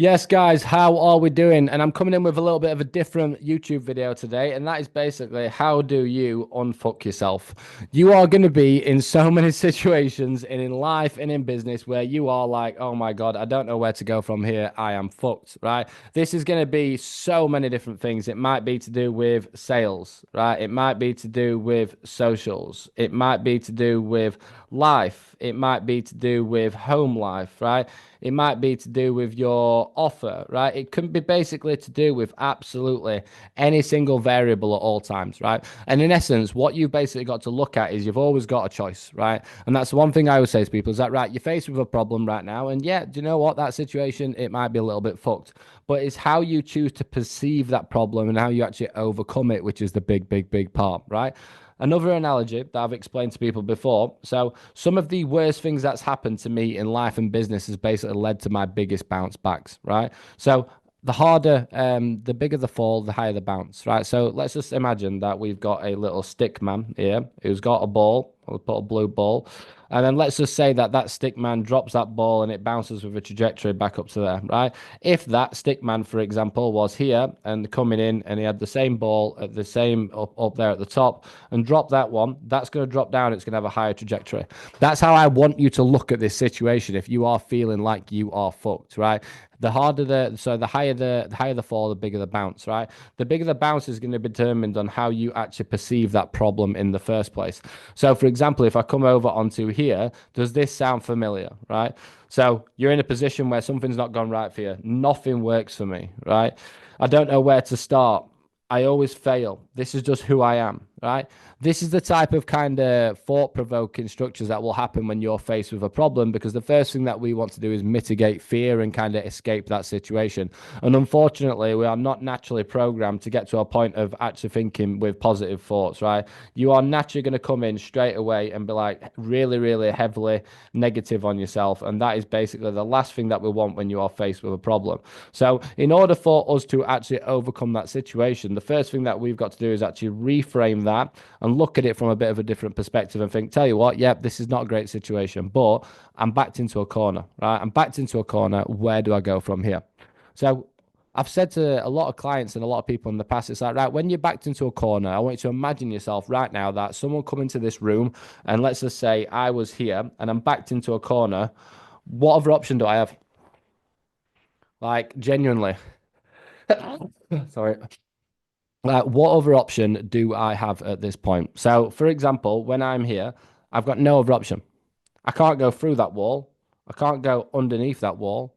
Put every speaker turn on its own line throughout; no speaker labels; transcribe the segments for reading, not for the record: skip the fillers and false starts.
Yes, guys, how are we doing? And I'm coming in with a little bit of a different YouTube video today, and that is basically how do you unfuck yourself? You are going to be in so many situations and in life and in business where you are like, oh my God, I don't know where to go from here. I am fucked, right? This is going to be so many different things. It might be to do with sales, right? It might be to do with socials. It might be to do with life. It might be to do with home life, right? It might be to do with your offer, right? It can be basically to do with absolutely any single variable at all times, right? And in essence, what you've basically got to look at is you've always got a choice, right? And that's the one thing I would say to people is that, right, you're faced with a problem right now. And yeah, do you know what? That situation, it might be a little bit fucked, but it's how you choose to perceive that problem and how you actually overcome it, which is the big part, right? Another analogy that I've explained to people before. So, some of the worst things that's happened to me in life and business has basically led to my biggest bounce backs, right? So, the bigger the fall, the higher the bounce, right? So, let's just imagine that we've got a little stick man here who's got a ball. We'll put a blue ball. And then let's just say that that stick man drops that ball and it bounces with a trajectory back up to there, right? If that stick man, for example, was here and coming in and he had the same ball at the same up there at the top and drop that one, that's going to drop down. It's going to have a higher trajectory. That's how I want you to look at this situation. If you are feeling like you are fucked, right? The harder the higher the fall, the bigger the bounce, right? The bigger the bounce is going to be determined on how you actually perceive that problem in the first place. So, for example, if I come over onto here, does this sound familiar, right? So you're in a position where something's not gone right for you. Nothing works for me, right? I don't know where to start. I always fail. This is just who I am, right? This is the type of kind of thought provoking structures that will happen when you're faced with a problem because the first thing that we want to do is mitigate fear and kind of escape that situation. And unfortunately, we are not naturally programmed to get to a point of actually thinking with positive thoughts, right? You are naturally going to come in straight away and be like really heavily negative on yourself. And that is basically the last thing that we want when you are faced with a problem. So, in order for us to actually overcome that situation, the first thing that we've got to do is actually reframe that and look at it from a bit of a different perspective and think, tell you what, yep, this is not a great situation, but I'm backed into a corner, right? I'm backed into a corner. Where do I go from here? So I've said to a lot of clients and a lot of people in the past, it's like, right, when you're backed into a corner, I want you to imagine yourself right now that someone come into this room and let's just say I was here and I'm backed into a corner. What other option do I have? Like, genuinely. Sorry. What other option do I have at this point? So, for example, when I'm here, I've got no other option. I can't go through that wall. I can't go underneath that wall.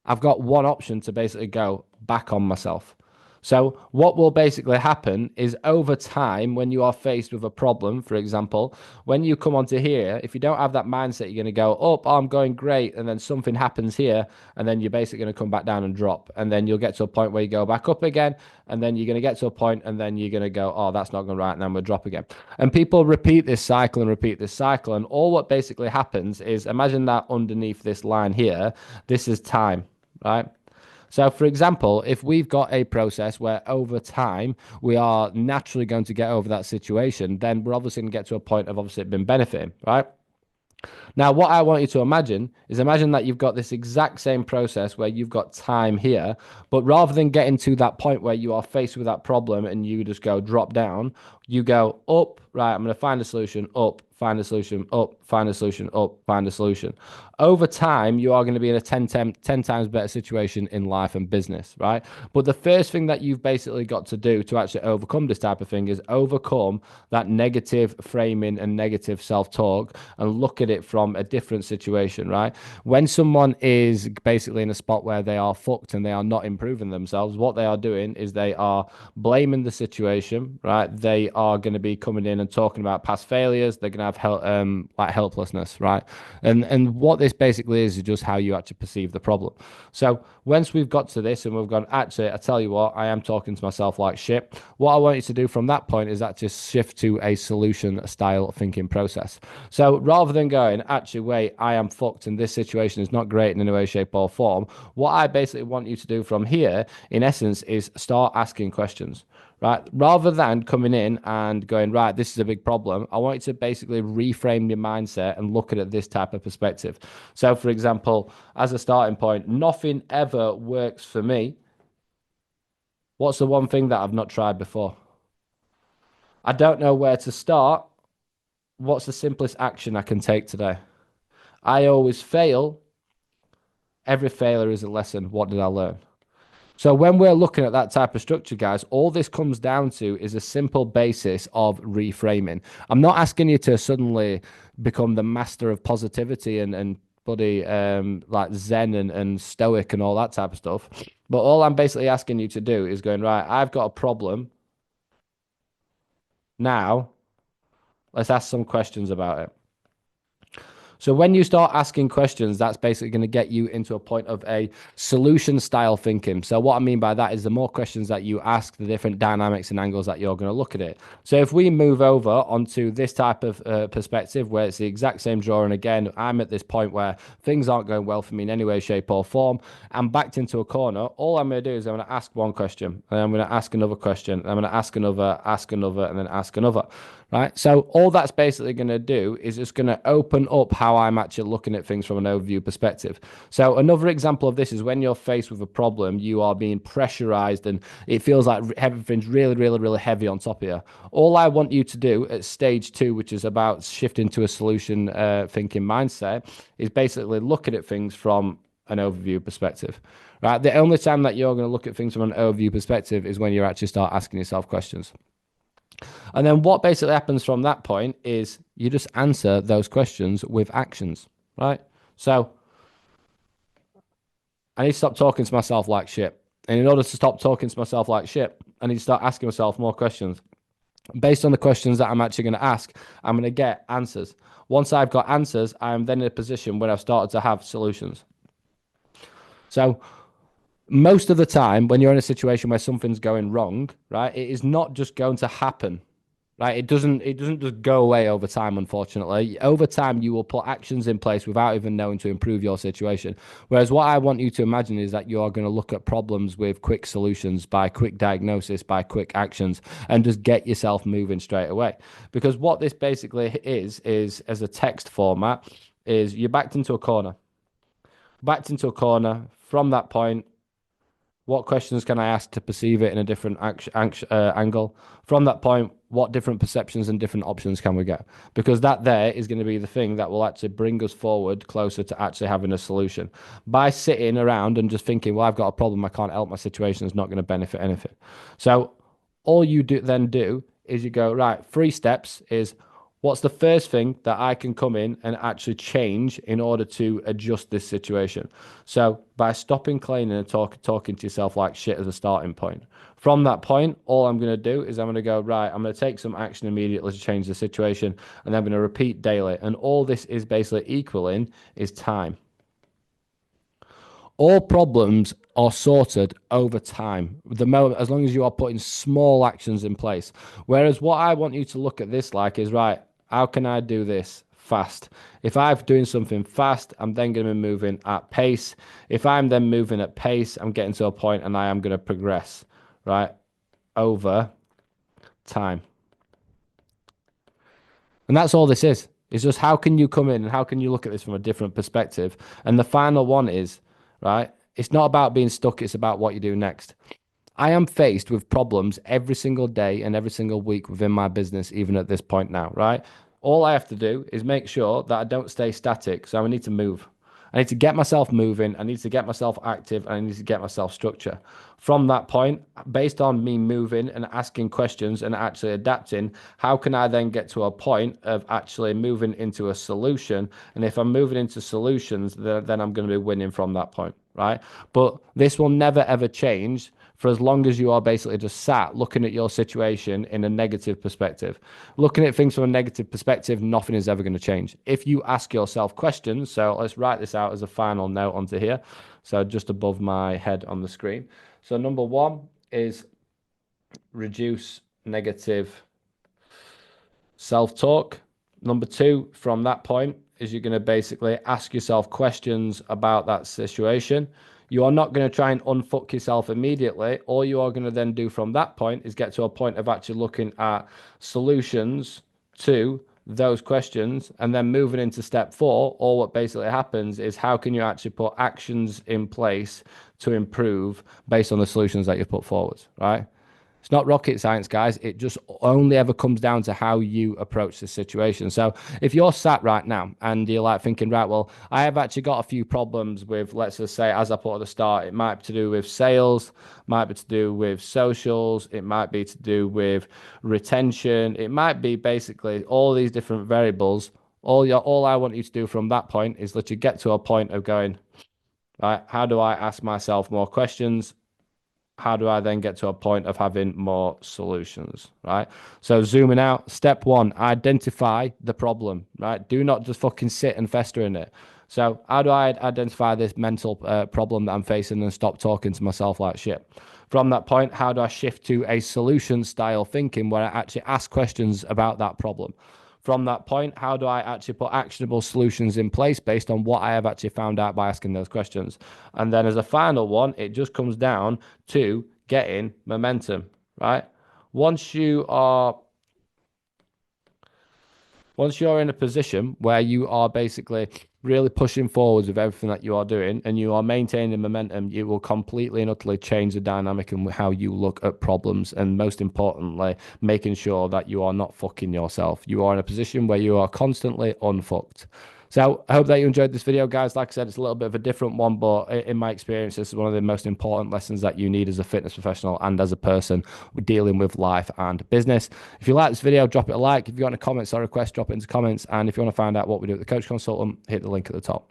I've got one option to basically go back on myself. So, what will basically happen is over time, when you are faced with a problem, for example, when you come onto here, if you don't have that mindset, you're going to go up, oh, I'm going great, and then something happens here, and then you're basically going to come back down and drop. And then you'll get to a point where you go back up again, and then you're going to get to a point, and then you're going to go, oh, that's not going right, and then we'll drop again. And people repeat this cycle and repeat this cycle. And all what basically happens is imagine that underneath this line here, this is time, right? So, for example, if we've got a process where over time we are naturally going to get over that situation, then we're obviously going to get to a point of obviously it been benefiting, right? Now, what I want you to imagine is imagine that you've got this exact same process where you've got time here, but rather than getting to that point where you are faced with that problem and you just go drop down, you go up, right? I'm going to find a solution, up, find a solution, up, find a solution, up, find a solution. Over time, you are going to be in a 10 times better situation in life and business, right? But the first thing that you've basically got to do to actually overcome this type of thing is overcome that negative framing and negative self-talk and look at it from a different situation, right? When someone is basically in a spot where they are fucked and they are not improving themselves, what they are doing is they are blaming the situation, right? They are going to be coming in and talking about past failures. They're going to have like helplessness, right? And what this basically is just how you actually perceive the problem. So once we've got to this and we've gone, actually, I tell you what, I am talking to myself like shit. What I want you to do from that point is actually shift to a solution style thinking process. So rather than going, actually, wait, I am fucked and this situation is not great in any way, shape, or form, what I basically want you to do from here, in essence, is start asking questions. right? Rather than coming in and going, right, this is a big problem, I want you to basically reframe your mindset and look at it this type of perspective. So, for example, as a starting point, nothing ever works for me. What's the one thing that I've not tried before? I don't know where to start. What's the simplest action I can take today? I always fail. Every failure is a lesson. What did I learn? So when we're looking at that type of structure, guys, all this comes down to is a simple basis of reframing. I'm not asking you to suddenly become the master of positivity and bloody like Zen and Stoic and all that type of stuff. But all I'm basically asking you to do is going, right, I've got a problem. Now, let's ask some questions about it. So when you start asking questions, that's basically going to get you into a point of a solution style thinking. So what I mean by that is the more questions that you ask, the different dynamics and angles that you're going to look at it. So if we move over onto this type of perspective where it's the exact same drawing again, I'm at this point where things aren't going well for me in any way, shape or form. I'm backed into a corner. All I'm going to do is I'm going to ask one question and I'm going to ask another question. And I'm going to ask another, and then ask another. Right. So all that's basically going to do is it's going to open up how I'm actually looking at things from an overview perspective. So another example of this is when you're faced with a problem, you are being pressurized and it feels like everything's really, really, really heavy on top of you. All I want you to do at stage 2, which is about shifting to a solution thinking mindset, is basically looking at things from an overview perspective. Right. The only time that you're going to look at things from an overview perspective is when you actually start asking yourself questions. And then what basically happens from that point is you just answer those questions with actions, right? So I need to stop talking to myself like shit. And in order to stop talking to myself like shit, I need to start asking myself more questions. Based on the questions that I'm actually going to ask, I'm going to get answers. Once I've got answers, I'm then in a position where I've started to have solutions. So most of the time, when you're in a situation where something's going wrong, right, it is not just going to happen. Right, it doesn't just go away over time, unfortunately. Over time, you will put actions in place without even knowing to improve your situation. Whereas what I want you to imagine is that you are going to look at problems with quick solutions, by quick diagnosis, by quick actions, and just get yourself moving straight away. Because what this basically is as a text format, is you're backed into a corner. Backed into a corner. From that point, what questions can I ask to perceive it in a different angle? From that point, what different perceptions and different options can we get? Because that there is going to be the thing that will actually bring us forward closer to actually having a solution. By sitting around and just thinking, well, I've got a problem, I can't help, my situation is not going to benefit anything. So all you do is you go, right, 3 steps is what's the first thing that I can come in and actually change in order to adjust this situation? So by stopping complaining and talking to yourself like shit as a starting point. From that point, all I'm going to do is I'm going to go, right, I'm going to take some action immediately to change the situation, and I'm going to repeat daily. And all this is basically equaling is time. All problems are sorted over time, as long as you are putting small actions in place. Whereas what I want you to look at this like is, right, how can I do this fast? If I'm doing something fast, I'm then going to be moving at pace. If I'm then moving at pace, I'm getting to a point and I am going to progress, right, over time. And that's all this is. It's just how can you come in and how can you look at this from a different perspective? And the final one is, right, it's not about being stuck, it's about what you do next. I am faced with problems every single day and every single week within my business, even at this point now, right? All I have to do is make sure that I don't stay static. So I need to move. I need to get myself moving. I need to get myself active. And I need to get myself structure. From that point, based on me moving and asking questions and actually adapting, how can I then get to a point of actually moving into a solution? And if I'm moving into solutions, then I'm going to be winning from that point, right? But this will never ever change for as long as you are basically just sat looking at your situation in a negative perspective. Looking at things from a negative perspective, nothing is ever going to change. If you ask yourself questions, so let's write this out as a final note onto here. So just above my head on the screen. So number 1 is reduce negative self-talk. Number 2, from that point, is you're going to basically ask yourself questions about that situation. You are not going to try and unfuck yourself immediately. All you are going to then do from that point is get to a point of actually looking at solutions to those questions and then moving into step 4. Or what basically happens is how can you actually put actions in place to improve based on the solutions that you put forward, right? It's not rocket science, guys. It just only ever comes down to how you approach the situation. So if you're sat right now and you're like thinking, right, well, I have actually got a few problems with, let's just say, as I put at the start, it might be to do with sales, might be to do with socials, it might be to do with retention, it might be basically all these different variables. All I want you to do from that point is let you get to a point of going, right, how do I ask myself more questions? How do I then get to a point of having more solutions, right? So zooming out, step 1, identify the problem, right? Do not just fucking sit and fester in it. So how do I identify this mental problem that I'm facing and stop talking to myself like shit? From that point, how do I shift to a solution style thinking where I actually ask questions about that problem? From that point, how do I actually put actionable solutions in place based on what I have actually found out by asking those questions? And then as a final one, it just comes down to getting momentum, right? Once you are once you're in a position where you are basically really pushing forwards with everything that you are doing and you are maintaining momentum, you will completely and utterly change the dynamic and how you look at problems. And most importantly, making sure that you are not fucking yourself. You are in a position where you are constantly unfucked. So I hope that you enjoyed this video, guys. Like I said, it's a little bit of a different one, but in my experience, this is one of the most important lessons that you need as a fitness professional and as a person dealing with life and business. If you like this video, drop it a like. If you've got any comments or requests, drop it into comments. And if you want to find out what we do at the Coach Consultant, hit the link at the top.